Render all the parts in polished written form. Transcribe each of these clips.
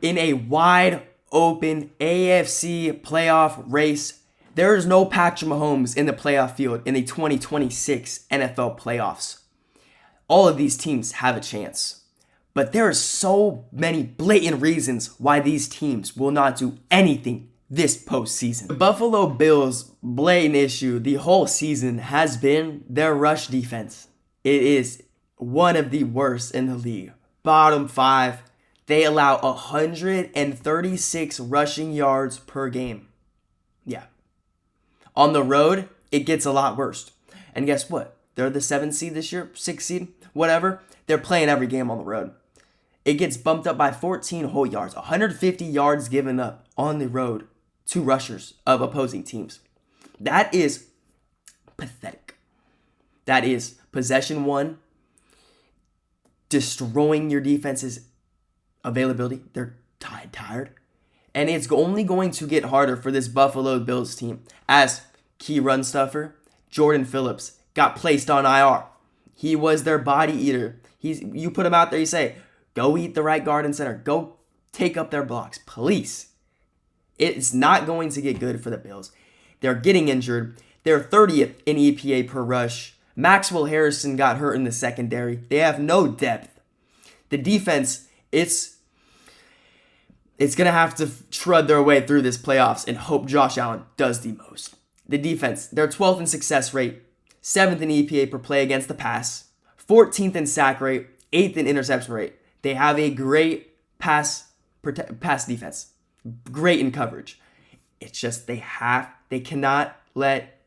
in a wide open AFC playoff race. There is no Patrick Mahomes in the playoff field in the 2026 NFL playoffs. All of these teams have a chance. But there are so many blatant reasons why these teams will not do anything this postseason. The Buffalo Bills' blatant issue the whole season has been their rush defense. It is one of the worst in the league. Bottom 5, they allow 136 rushing yards per game. Yeah. On the road, it gets a lot worse. And guess what? They're the 7th seed this year, 6th seed, whatever. They're playing every game on the road. It gets bumped up by 14 whole yards, 150 yards given up on the road to rushers of opposing teams. That is pathetic. That is possession 1, destroying your defense's availability. They're tired. And it's only going to get harder for this Buffalo Bills team as key run stuffer Jordan Phillips got placed on IR. He was their body eater. You put him out there, you say, go eat the right guard and center. Go take up their blocks, please. It's not going to get good for the Bills. They're getting injured. They're 30th in EPA per rush. Maxwell Harrison got hurt in the secondary. They have no depth. The defense, it's going to have to trud their way through this playoffs and hope Josh Allen does the most. The defense, they're 12th in success rate, 7th in EPA per play against the pass, 14th in sack rate, 8th in interception rate. They have a great pass defense, great in coverage. It's just they cannot let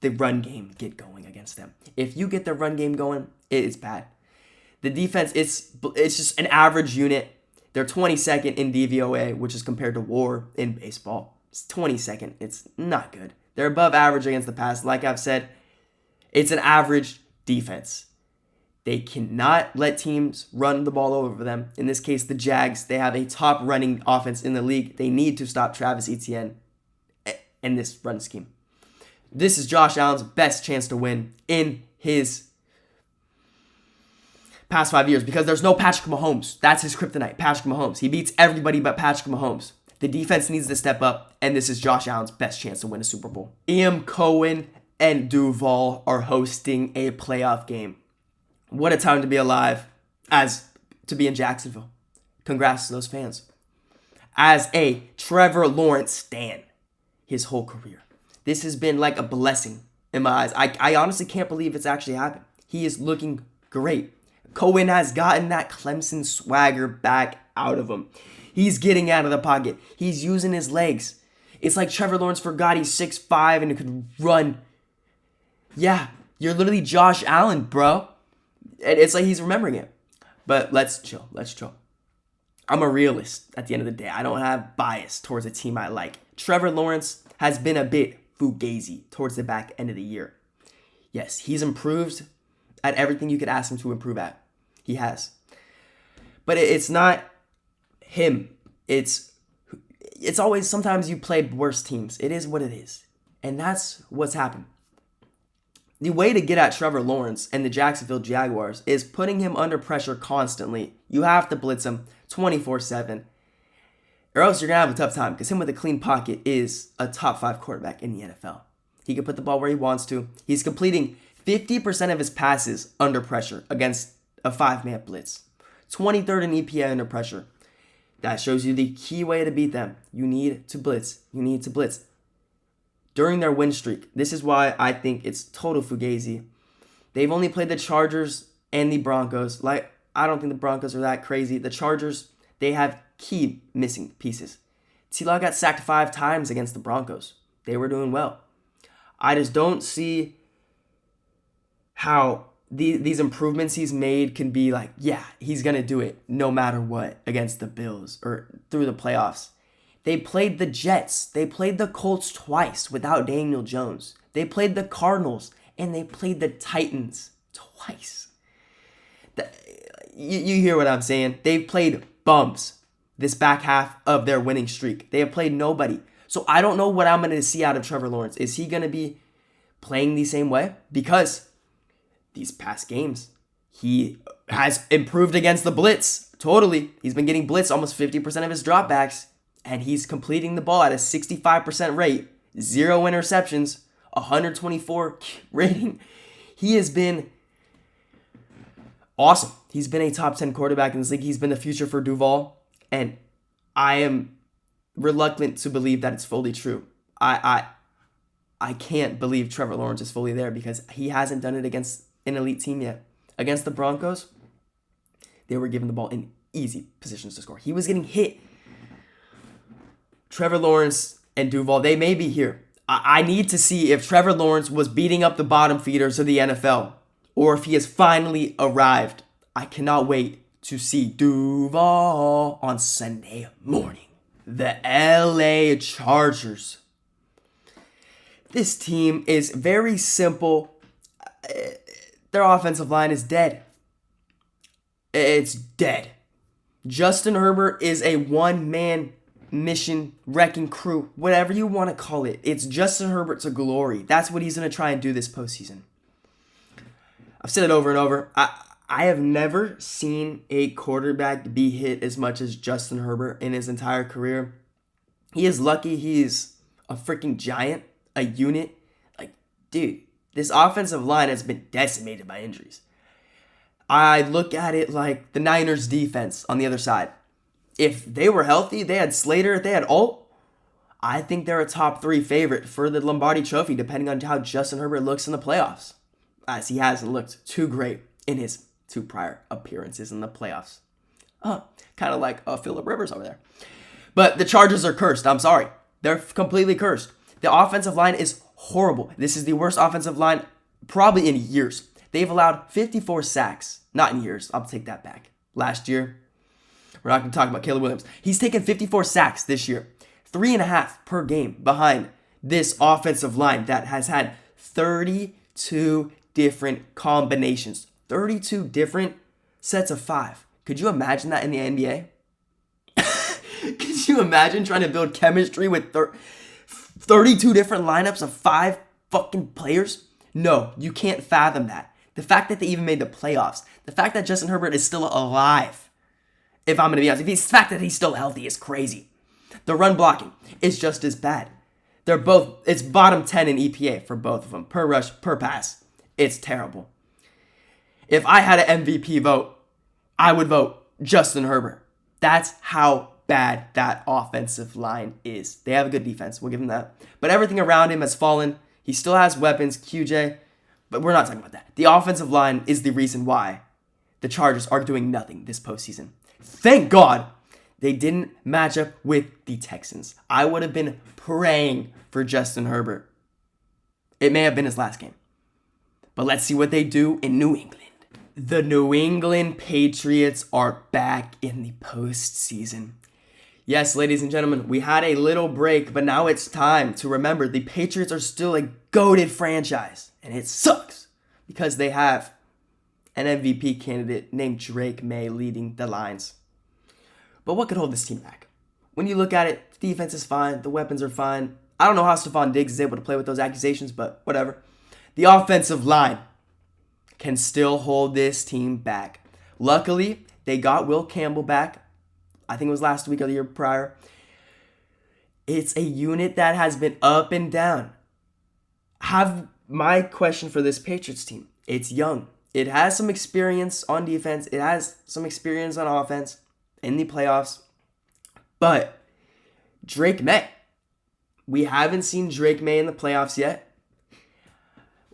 the run game get going against them. If you get the run game going, it's bad. The defense, it's just an average unit. They're 22nd in DVOA, which is compared to WAR in baseball. It's 22nd. It's not good. They're above average against the pass. Like I've said, it's an average defense. They cannot let teams run the ball over them. In this case, the Jags, they have a top running offense in the league. They need to stop Travis Etienne in this run scheme. This is Josh Allen's best chance to win in his past 5 years because there's no Patrick Mahomes. That's his kryptonite, Patrick Mahomes. He beats everybody but Patrick Mahomes. The defense needs to step up, and this is Josh Allen's best chance to win a Super Bowl. Liam Cohen and Duval are hosting a playoff game. What a time to be alive as to be in Jacksonville. Congrats to those fans. As a Trevor Lawrence stan his whole career, this has been like a blessing in my eyes. I honestly can't believe it's actually happened. He is looking great. Cohen has gotten that Clemson swagger back out of him. He's getting out of the pocket. He's using his legs. It's like Trevor Lawrence forgot he's 6'5" and could run. Yeah, you're literally Josh Allen, bro. It's like he's remembering it. But let's chill. I'm a realist at the end of the day. I don't have bias towards a team I like. Trevor Lawrence has been a bit fugazi towards the back end of the year. Yes, he's improved at everything you could ask him to improve at. He has. But it's not him. It's always, sometimes you play worse teams. It is what it is. And that's what's happened. The way to get at Trevor Lawrence and the Jacksonville Jaguars is putting him under pressure constantly. You have to blitz him 24/7. Or else you're going to have a tough time because him with a clean pocket is a top 5 quarterback in the NFL. He can put the ball where he wants to. He's completing 50% of his passes under pressure against a 5-man blitz. 23rd in EPA under pressure. That shows you the key way to beat them. You need to blitz. During their win streak, this is why I think it's total fugazi. They've only played the Chargers and the Broncos. I don't think the Broncos are that crazy. The Chargers, they have key missing pieces. T-Law got sacked 5 times against the Broncos. They were doing well. I just don't see how these improvements he's made can be like, yeah, he's going to do it no matter what against the Bills or through the playoffs. They played the Jets. They played the Colts twice without Daniel Jones. They played the Cardinals, and they played the Titans twice. You hear what I'm saying? They've played bums this back half of their winning streak. They have played nobody. So I don't know what I'm going to see out of Trevor Lawrence. Is he going to be playing the same way? Because these past games, He has improved against the blitz. Totally. He's been getting blitz almost 50% of his dropbacks. And he's completing the ball at a 65% rate. 0 interceptions. 124 rating. He has been awesome. He's been a top 10 quarterback in this league. He's been the future for Duval. And I am reluctant to believe that it's fully true. I can't believe Trevor Lawrence is fully there because he hasn't done it against an elite team yet. Against the Broncos, they were given the ball in easy positions to score. He was getting hit. Trevor Lawrence and Duval, they may be here. I need to see if Trevor Lawrence was beating up the bottom feeders of the NFL or if he has finally arrived. I cannot wait to see Duval on Sunday morning. The LA Chargers. This team is very simple. Their offensive line is dead. It's dead. Justin Herbert is a one-man mission wrecking crew, whatever you want to call it. It's Justin Herbert to glory. That's what he's going to try and do this postseason. I've said it over and over. I have never seen a quarterback be hit as much as Justin Herbert in his entire career. He is lucky he's a freaking giant, a unit. Like, dude, this offensive line has been decimated by injuries. I look at it like the Niners defense on the other side. If they were healthy, they had Slater, they had Alt, I think they're a top 3 favorite for the Lombardi Trophy, depending on how Justin Herbert looks in the playoffs, as he hasn't looked too great in his 2 prior appearances in the playoffs. Kind of like Phillip Rivers over there. But the Chargers are cursed. I'm sorry. They're completely cursed. The offensive line is horrible. This is the worst offensive line probably in years. They've allowed 54 sacks. Not in years. I'll take that back. Last year, we're not going to talk about Caleb Williams. He's taken 54 sacks this year. 3.5 per game behind this offensive line that has had 32 different combinations. 32 different sets of 5. Could you imagine that in the NBA? Could you imagine trying to build chemistry with 32 different lineups of 5 fucking players? No, you can't fathom that. The fact that they even made the playoffs, the fact that Justin Herbert is still alive, if I'm going to be honest, the fact that he's still healthy is crazy. The run blocking is just as bad. It's bottom 10 in EPA for both of them, per rush, per pass. It's terrible. If I had an MVP vote, I would vote Justin Herbert. That's how bad that offensive line is. They have a good defense. We'll give him that. But everything around him has fallen. He still has weapons, QJ. But we're not talking about that. The offensive line is the reason why the Chargers are doing nothing this postseason. Thank God they didn't match up with the Texans. I would have been praying for Justin Herbert. It may have been his last game. But let's see what they do in New England. The New England Patriots are back in the postseason. Yes, ladies and gentlemen, we had a little break, but now it's time to remember the Patriots are still a goated franchise. And it sucks because they have an MVP candidate named Drake May leading the lines. But what could hold this team back? When you look at it, the defense is fine. The weapons are fine. I don't know how Stephon Diggs is able to play with those accusations, but whatever. The offensive line can still hold this team back. Luckily, they got Will Campbell back. I think it was last week or the year prior. It's a unit that has been up and down. My question for this Patriots team, it's young. It has some experience on defense. It has some experience on offense in the playoffs. But Drake May, we haven't seen Drake May in the playoffs yet.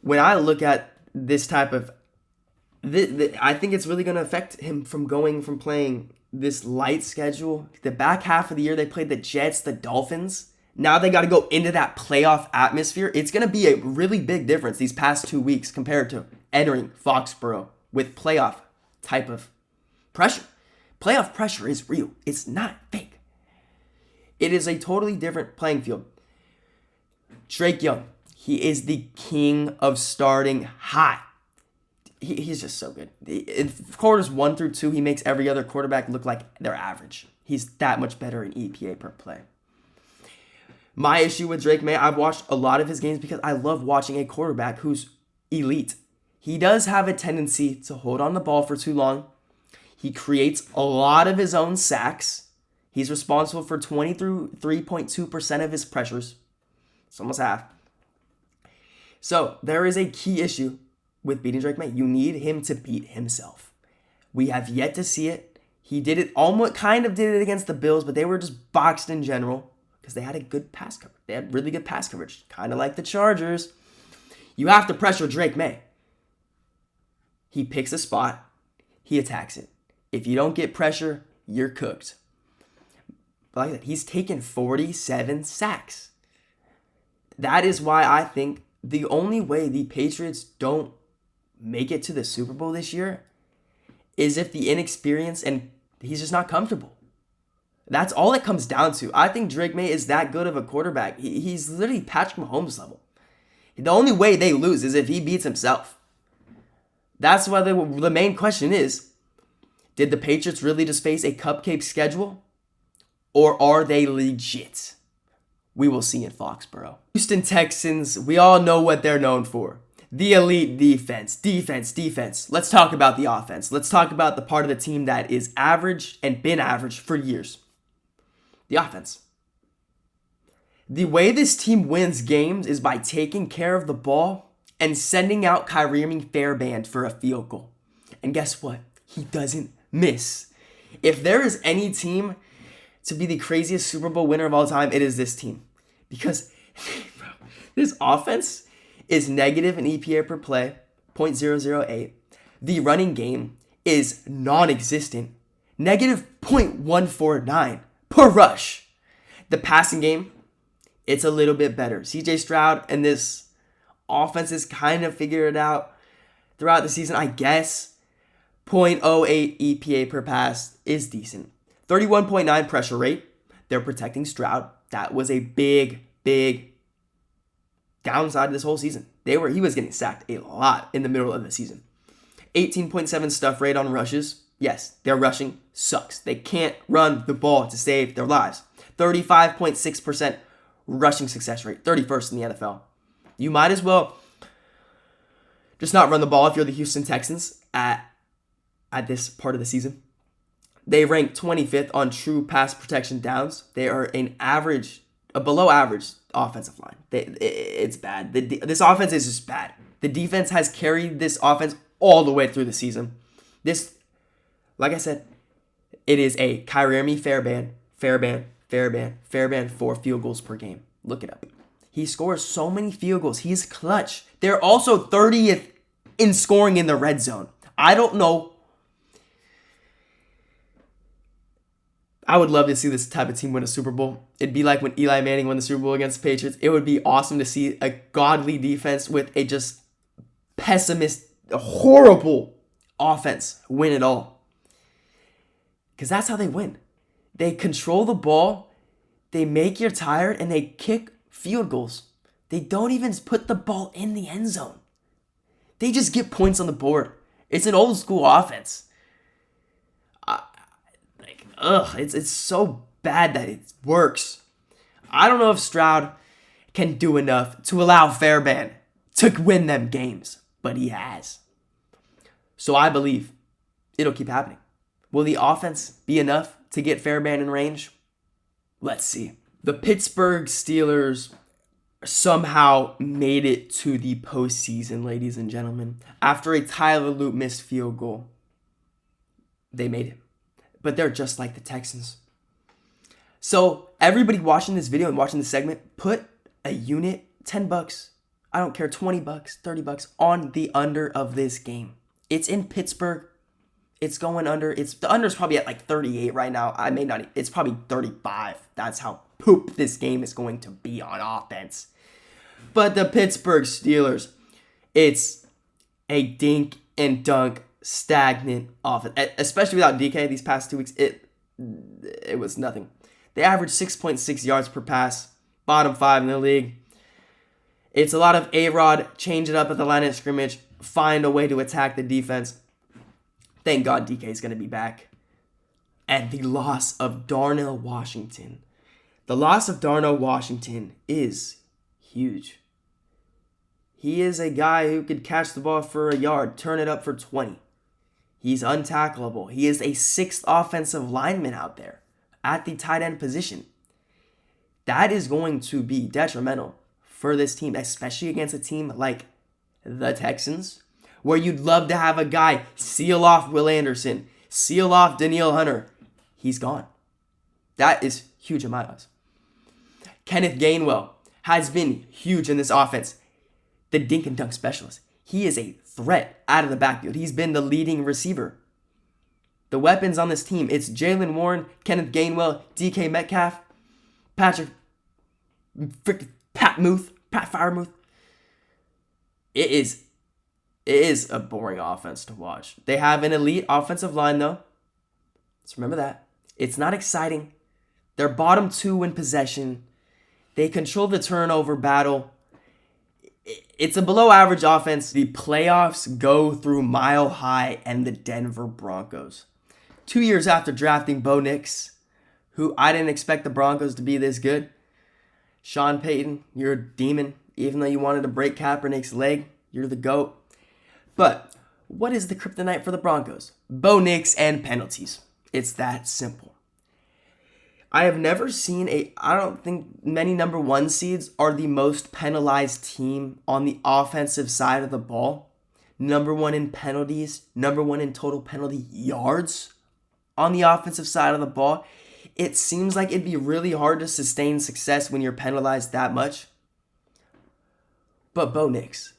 When I look at this type of, I think it's really going to affect him from going from playing this light schedule. The back half of the year, they played the Jets, the Dolphins. Now they got to go into that playoff atmosphere. It's going to be a really big difference these past 2 weeks compared to entering Foxborough with playoff type of pressure. Playoff pressure is real. It's not fake. It is a totally different playing field. Drake Young, he is the king of starting hot. He's just so good. In quarters 1 through 2, he makes every other quarterback look like they're average. He's that much better in EPA per play. My issue with Drake May, I've watched a lot of his games because I love watching a quarterback who's elite. he does have a tendency to hold on the ball for too long. He creates a lot of his own sacks. He's responsible for 23.2% of his pressures. It's almost half. So there is a key issue with beating Drake May. You need him to beat himself. We have yet to see it. He did it, almost kind of did it against the Bills, but they were just boxed in general because they had a good pass coverage. They had really good pass coverage, kind of like the Chargers. You have to pressure Drake May. He picks a spot. He attacks it. If you don't get pressure, you're cooked. But like I said, he's taken 47 sacks. That is why I think the only way the Patriots don't make it to the Super Bowl this year is if the inexperience and he's just not comfortable. That's all it comes down to. I think Drake May is that good of a quarterback. He's literally Patrick Mahomes level. The only way they lose is if he beats himself. That's why the main question is, did the Patriots really just face a cupcake schedule? Or are they legit? We will see in Foxborough. Houston Texans, we all know what they're known for. The elite defense. Let's talk about the offense. Let's talk about the part of the team that is average and been average for years. The offense. The way this team wins games is by taking care of the ball and sending out Kyrie Fairbairn for a field goal. And guess what? He doesn't miss. If there is any team to be the craziest Super Bowl winner of all time, it is this team. Because bro, this offense is negative in EPA per play, 0.008. The running game is non-existent, negative 0.149 per rush. The passing game, it's a little bit better. CJ Stroud and this offense has kind of figured it out throughout the season, I guess. 0.08 EPA per pass is decent. 31.9 pressure rate. They're protecting Stroud. That was a big downside this whole season. He was getting sacked a lot in the middle of the season. 18.7 stuff rate on rushes. Yes, their rushing sucks. They can't run the ball to save their lives. 35.6% rushing success rate. 31st in the NFL. You might as well just not run the ball if you're the Houston Texans at this part of the season. They rank 25th on true pass protection downs. They are a below average offensive line. It's bad. This offense is just bad. The defense has carried this offense all the way through the season. This, like I said, it is a Kyrie Fairbairn 4 field goals per game. Look it up. He scores so many field goals. He's clutch. They're also 30th in scoring in the red zone. I don't know. I would love to see this type of team win a Super Bowl. It'd be like when Eli Manning won the Super Bowl against the Patriots. It would be awesome to see a godly defense with a just horrible offense win it all. Because that's how they win. They control the ball, they make you tired, and they kick field goals. They don't even put the ball in the end zone. They just get points on the board. It's an old school offense. It's so bad that it works. I don't know if Stroud can do enough to allow Fairbairn to win them games, but he has. So I believe it'll keep happening. Will the offense be enough to get Fairbairn in range? Let's see. The Pittsburg Steelers somehow made it to the postseason, ladies and gentlemen. After a Tyler Loop missed field goal, they made it. But they're just like the Texans. So everybody watching this video and watching this segment, put a unit, $10, I don't care, $20, $30 on the under of this game. It's in Pittsburgh. It's going under. The under is probably at like 38 right now. It's probably 35. That's how poop this game is going to be on offense. But the Pittsburgh Steelers, it's a dink and dunk stagnant offense, especially without DK these past 2 weeks. It was nothing. They averaged 6.6 yards per pass, bottom 5 in the league. It's a lot of A-Rod, change it up at the line of scrimmage, find a way to attack the defense. Thank God DK is going to be back. And the loss of Darnell Washington. The loss of Darnell Washington is huge. He is a guy who could catch the ball for a yard, turn it up for 20. He's untackleable. He is a 6th offensive lineman out there at the tight end position. That is going to be detrimental for this team, especially against a team like the Texans, where you'd love to have a guy seal off Will Anderson, seal off Danielle Hunter. He's gone. That is huge in my eyes. Kenneth Gainwell has been huge in this offense. The dink and dunk specialist. He is a threat out of the backfield. He's been the leading receiver. The weapons on this team, it's Jaylen Warren, Kenneth Gainwell, DK Metcalf, Pat Freiermuth. It is a boring offense to watch. They have an elite offensive line, though. Let's remember that. It's not exciting. They're bottom 2 in possession. They control the turnover battle. It's a below average offense. The playoffs go through Mile High and the Denver Broncos. 2 years after drafting Bo Nix, who I didn't expect the Broncos to be this good. Sean Payton, you're a demon. Even though you wanted to break Kaepernick's leg, you're the GOAT. But what is the kryptonite for the Broncos? Bo Nix and penalties. It's that simple. I have never seen I don't think many number 1 seeds are the most penalized team on the offensive side of the ball. Number 1 in penalties, number 1 in total penalty yards on the offensive side of the ball. It seems like it'd be really hard to sustain success when you're penalized that much. But Bo Nix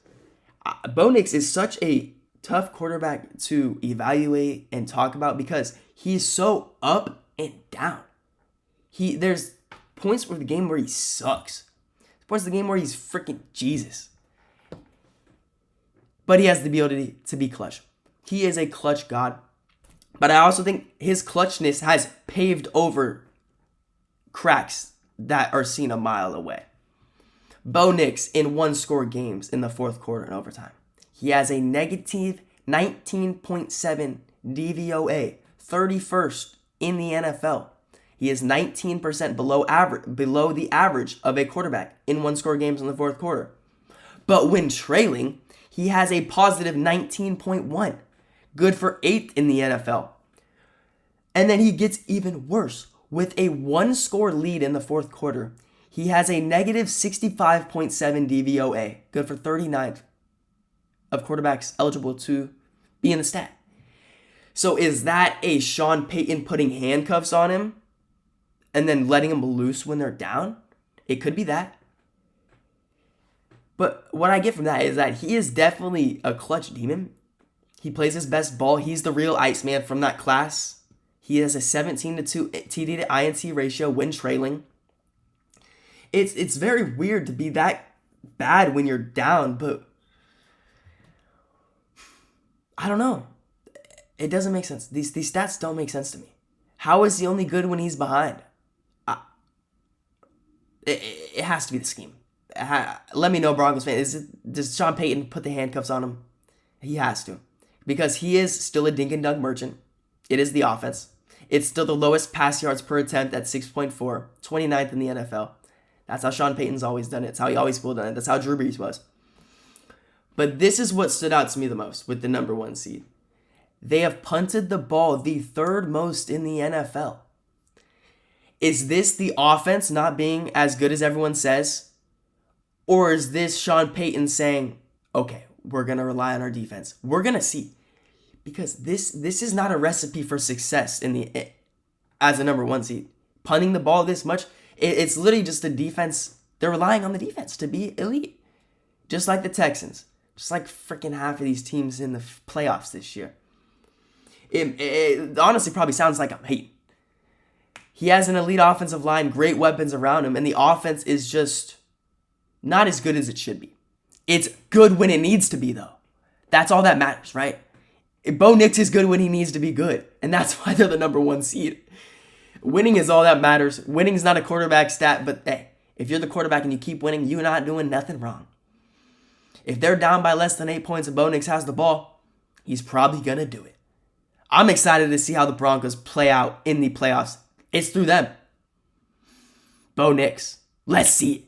is such a tough quarterback to evaluate and talk about because he's so up and down. There's points of the game where he sucks. There's points of the game where he's freaking Jesus. But he has the ability to be clutch. He is a clutch god. But I also think his clutchness has paved over cracks that are seen a mile away. Bo Nix in 1-score games in the 4th quarter and overtime. He has a negative 19.7 DVOA, 31st in the NFL. He is 19% below the average of a quarterback in 1-score games in the 4th quarter. But when trailing, he has a positive 19.1, good for 8th in the NFL. And then he gets even worse. With a 1-score lead in the 4th quarter, he has a negative 65.7 DVOA, good for 39th of quarterbacks eligible to be in the stat. So is that a Sean Payton putting handcuffs on him and then letting him loose when they're down? It could be that. But what I get from that is that he is definitely a clutch demon. He plays his best ball. He's the real Iceman from that class. He has a 17-2 TD to INT ratio when trailing. It's very weird to be that bad when you're down, but I don't know. It doesn't make sense. These stats don't make sense to me. How is he only good when he's behind? It has to be the scheme. Let me know, Broncos fan. Does Sean Payton put the handcuffs on him? He has to. Because he is still a dink and dunk merchant. It is the offense. It's still the lowest pass yards per attempt at 6.4, 29th in the NFL. That's how Sean Payton's always done it. It's how he always will done it. That's how Drew Brees was. But this is what stood out to me the most with the number 1 seed. They have punted the ball the 3rd most in the NFL. Is this the offense not being as good as everyone says? Or is this Sean Payton saying, okay, we're going to rely on our defense? We're going to see. Because this is not a recipe for success as a number 1 seed. Punting the ball this much, it's literally just the defense. They're relying on the defense to be elite. Just like the Texans. Just like freaking half of these teams in the playoffs this year. It honestly probably sounds like I'm hating. He has an elite offensive line, great weapons around him, and the offense is just not as good as it should be. It's good when it needs to be, though. That's all that matters, right? Bo Nix is good when he needs to be good, and that's why they're the number 1 seed. Winning is all that matters. Winning is not a quarterback stat, but hey, if you're the quarterback and you keep winning, you're not doing nothing wrong. If they're down by less than 8 points and Bo Nix has the ball, he's probably going to do it. I'm excited to see how the Broncos play out in the playoffs. It's through them. Bo Nix. Let's see it.